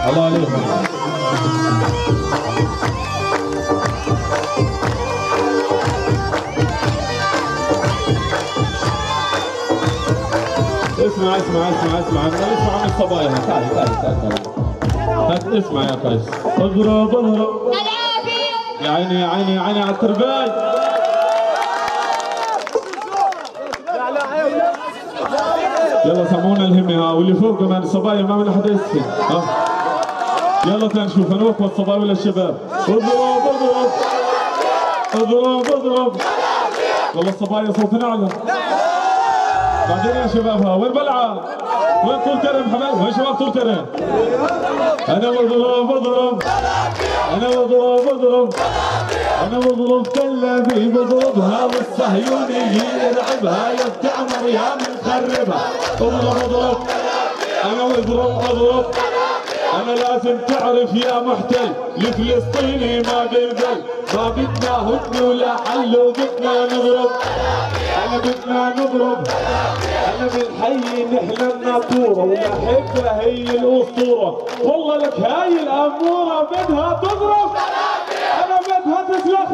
الله عليكم. اسمع اسمع اسمع اسمع اسمع عن الصبايا. تعال تعال تعال اسمع يا قيس. اضرب اضرب يا عيني يا عيني يا عيني على الترباي. يلا سمونا الهمة ها، واللي فوق كمان الصبايا ما من حدا يسكت ها. يلا تنشوف هنوقف الصبايا ولا الشباب. اضرب اضرب اضرب اضرب. والله الصبايا صوتنا اعلى. بعدين يا شباب ها، وين بلعب؟ وين طول كرم حبايبي؟ وين شباب طول كرم؟ انا بضرب بضرب انا بضرب بضرب انا بضرب تل ابيب بضربها والصهيوني يلعبها يا بتعمر يا مخربها. اضرب اضرب انا واضرب اضرب. انا لازم تعرف يا محتل الفلسطيني ما بينزل. ما بدنا هدنه ولا حل وبدنا نضرب. انا بدنا نضرب. انا بالحي نحن الناطوره ونحبها هي الاسطوره. والله لك هاي الاموره بدها تضرب. انا بدها تسلخ.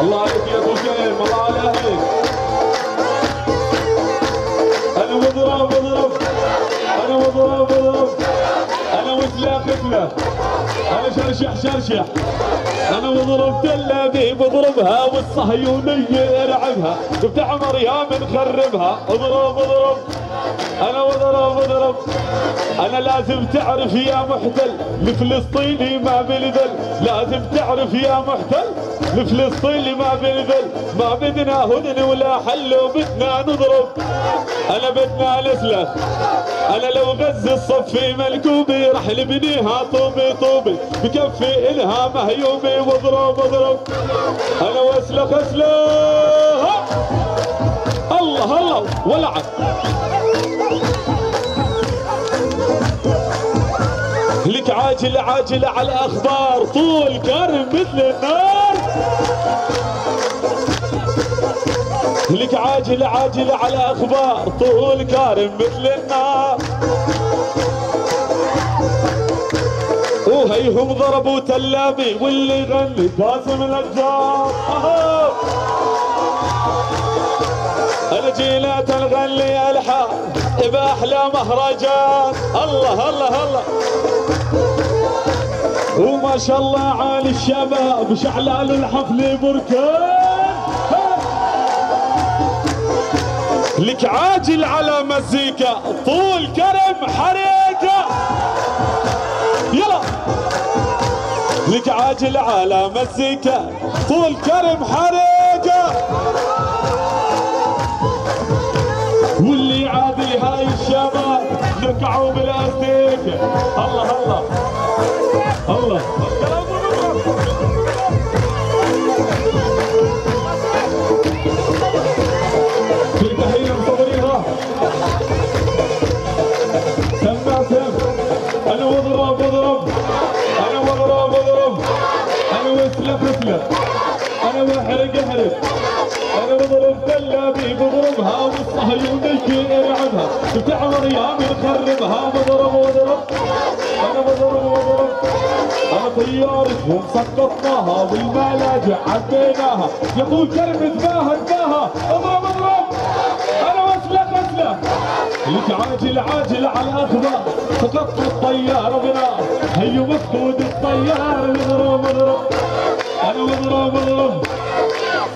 الله عليك يا ابو شيم، الله على اهلك. انا بضرب بضرب انا بضرب بضرب انا وسلاخ سلاخ انا شرشح شرشح. انا بضرب تل ابيب بضربها والصهيونيه ارعبها بتعمر يا منخربها. اضرب اضرب انا بضرب بضرب. انا لازم تعرف يا محتل الفلسطيني ما بنذل. لازم تعرف يا محتل الفلسطيني ما بنذل. ما بدنا هدن ولا حل وبدنا نضرب. انا بدنا نسلخ. انا لو غزة الصفي ملكوبي رح نبنيها طوبي طوبي بكفي الها مهيوبي. واضرب اضرب انا واسلخ اسلخ. الله الله ولعت. لك عاجل عاجل على الاخبار طول كرم مثل النار. لك عاجل عاجل على اخبار طول كرم مثل النار. وهيهم ضربوا تلابي واللي يغني قاسم الأجزار. انا جيلات نغني الحان باحلى مهرجان. الله الله الله. وما شاء الله عالي الشباب شعلال الحفل بركان. لك عاجل على مزيكا طول كرم حريقه. يلا لك عاجل على مزيكا طول كرم حريقه. واللي عادي هاي الشباب نقعوا بالاستيكه. الله الله الله. في تحيه مصورينها. سمع سم. انا واضرب اضرب انا واضرب اضرب انا واسلف اسلف انا واحرق احرق. انا بضرب تلابي بضربها والصهيونية ارعبها بتعمر يا منخربها. بضرب واضرب انا بضرب واضرب. انا طيارتهم سقطناها والملاجع عديناها. يقول كرم دماها دماها. اضرب اضرب انا واسلخ اسلخ. لك عاجل عاجل على الاخبار سقطت الطياره بنار. هيو مفقود الطيار. اضرب اضرب انا واضرب اضرب.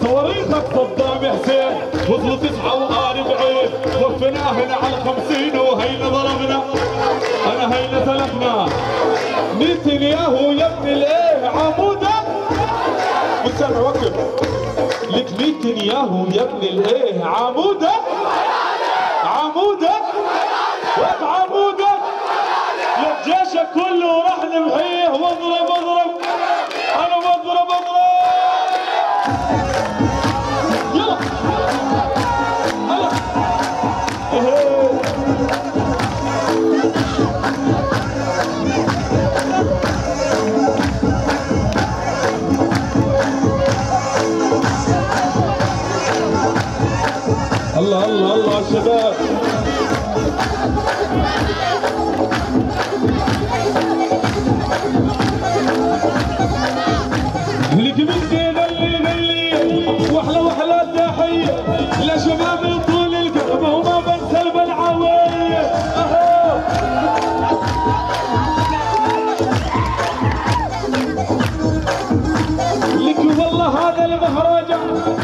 صواريخك صدام حسين وصلوا 49 وفناهن على 50 وهينا ضربنا. انا هينا سلخنا. نتنياهو يا ابن الايه عمودك. مستمع وقف. لك نتنياهو يا ابن الايه عمودك. عمودك وين عمودك؟ لك جيشك كله راح نمحيه. واضرب اضرب انا بضرب اضرب. يلا هلا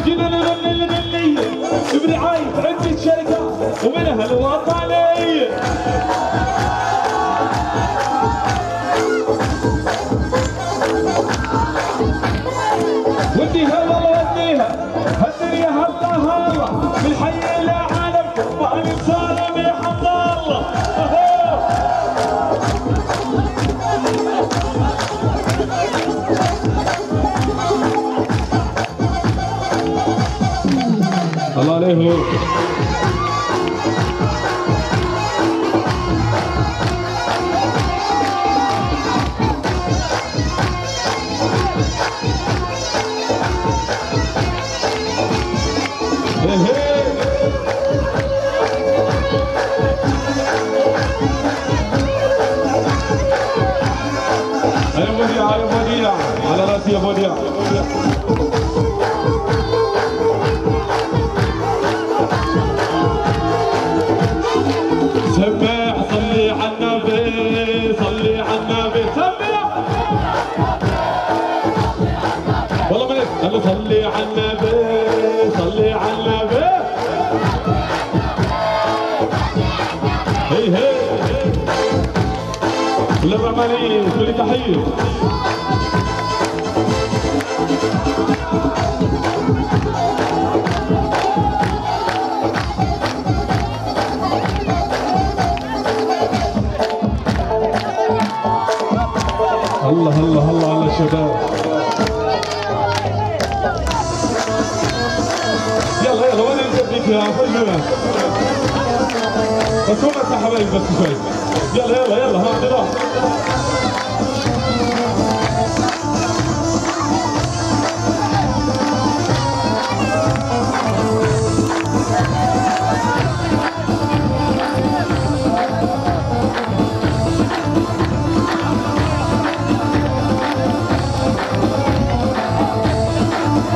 جينا نغني الغنية برعاية عدة شركات ومنها الوطنية. وديها والله وديها هالدنيا هلا هلا من حي الى عالم ما نتظالم يا حظ الله. الله عليه. يا بديع على راسي يا بديع. سمع صلي على النبي صلي على النبي سمع والله ملك قال صلي على النبي صلي على النبي. هي هي للرمالين كل تحيه. الله الله الله على الشباب. يلا يلا وين نجيب يا فجرة بس هم حبايب بس شوي. يلا يلا يلا ها عندنا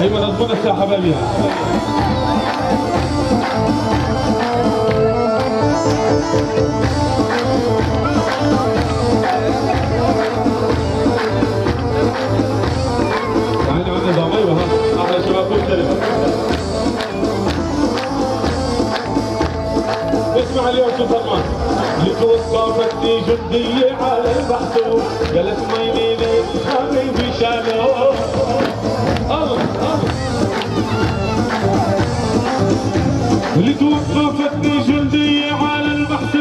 ايوه نظمونا الساعه حبايبي. تعالوا عندنا نظام. ايوه ها احلى شباب كل اسمع اليوم شو سلمان لتوقفتني جندية على البحث قالت ما يميني حبيبي شالوه. اللي توقفتني جندية على البحث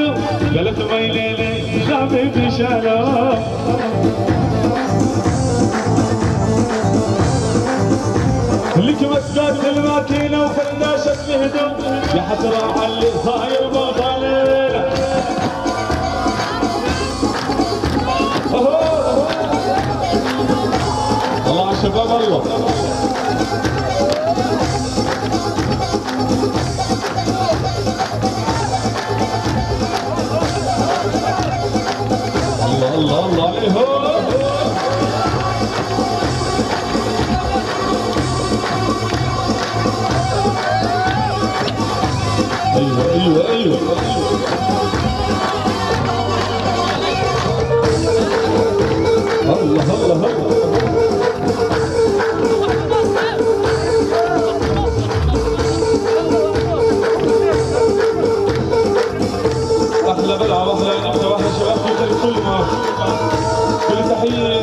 قالت ما يليلي حبيبي شالوه. اللي تمسكت الماكينة وفناشت الهدوم يا حسرة على اللي صاير بطلنا. الله على الشباب الله. الله الله الله عليهم. ايوه ايوه ايوه الله الله الله. احلى بلعه واحلى نبته واحلى شباب كل ما كل تحيه